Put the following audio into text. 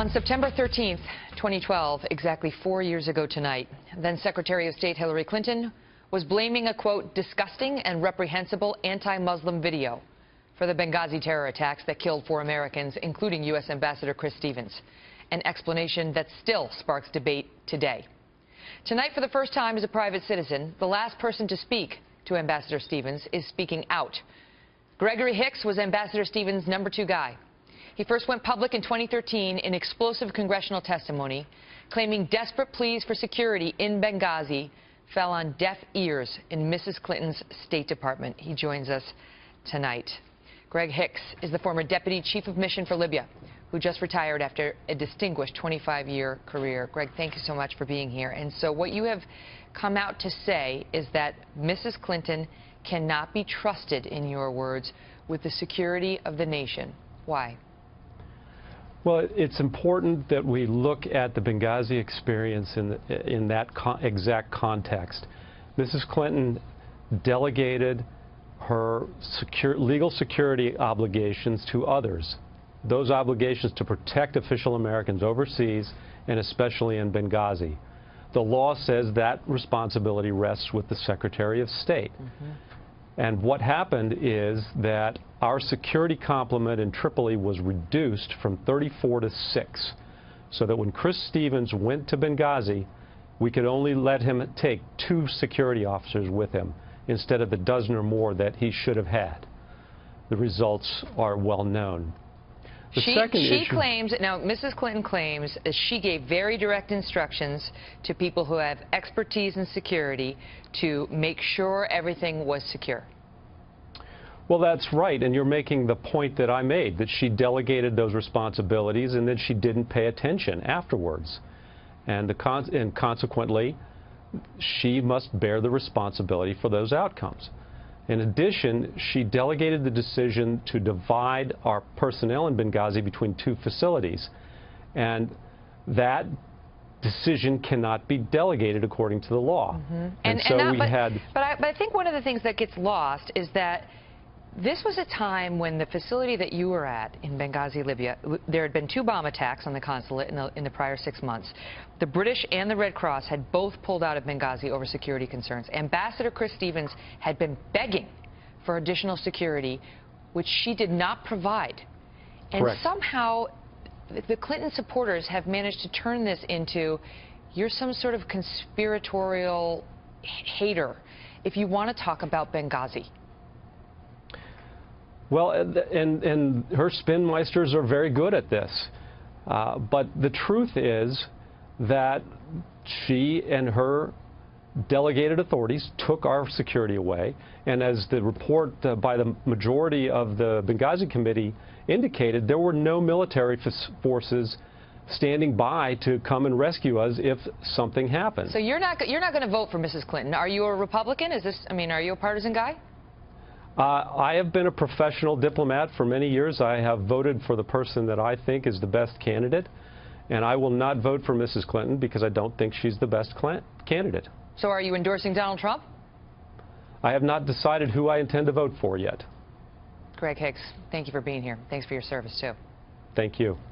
On September 13th, 2012, exactly 4 years ago tonight, then Secretary of State Hillary Clinton was blaming a, quote, disgusting and reprehensible anti-Muslim video for the Benghazi terror attacks that killed 4 Americans, including U.S. Ambassador Chris Stevens, an explanation that still sparks debate today. Tonight, for the first time as a private citizen, the last person to speak to Ambassador Stevens is speaking out. Gregory Hicks was Ambassador Stevens' #2 guy. He first went public in 2013 in explosive congressional testimony, claiming desperate pleas for security in Benghazi fell on deaf ears in Mrs. Clinton's State Department. He joins us tonight. Greg Hicks is the former Deputy Chief of Mission for Libya, who just retired after a distinguished 25-year career. Greg, thank you so much for being here. And so what you have come out to say is that Mrs. Clinton cannot be trusted, in your words, with the security of the nation. Why? Well, it's important that we look at the Benghazi experience in that exact context. Mrs. Clinton delegated her legal security obligations to others. Those obligations to protect official Americans overseas and especially in Benghazi. The law says that responsibility rests with the Secretary of State. And what happened is that our security complement in Tripoli was reduced from 34 to 6, so that when Chris Stevens went to Benghazi, we could only let him take 2 security officers with him instead of the dozen or more that he should have had. The results are well known. She claims, now Mrs. Clinton claims that she gave very direct instructions to people who have expertise in security to make sure everything was secure. Well, that's right, and you're making the point that I made, that she delegated those responsibilities and that she didn't pay attention afterwards. And consequently, she must bear the responsibility for those outcomes. In addition, she delegated the decision to divide our personnel in Benghazi between 2 facilities. And that decision cannot be delegated according to the law. But I think one of the things that gets lost is that this was a time when the facility that you were at in Benghazi, Libya, there had been 2 bomb attacks on the consulate in the prior 6 months. The British and the Red Cross had both pulled out of Benghazi over security concerns. Ambassador Chris Stevens had been begging for additional security, which she did not provide. And Correct. Somehow, the Clinton supporters have managed to turn this into, you're some sort of conspiratorial hater if you want to talk about Benghazi. Well, and her spinmeisters are very good at this. But the truth is that she and her delegated authorities took our security away. And as the report by the majority of the Benghazi committee indicated, there were no military forces standing by to come and rescue us if something happened. So you're not going to vote for Mrs. Clinton. Are you a Republican? Are you a partisan guy? I have been a professional diplomat for many years. I have voted for the person that I think is the best candidate, and I will not vote for Mrs. Clinton because I don't think she's the best candidate. So are you endorsing Donald Trump? I have not decided who I intend to vote for yet. Greg Hicks, thank you for being here. Thanks for your service, too. Thank you.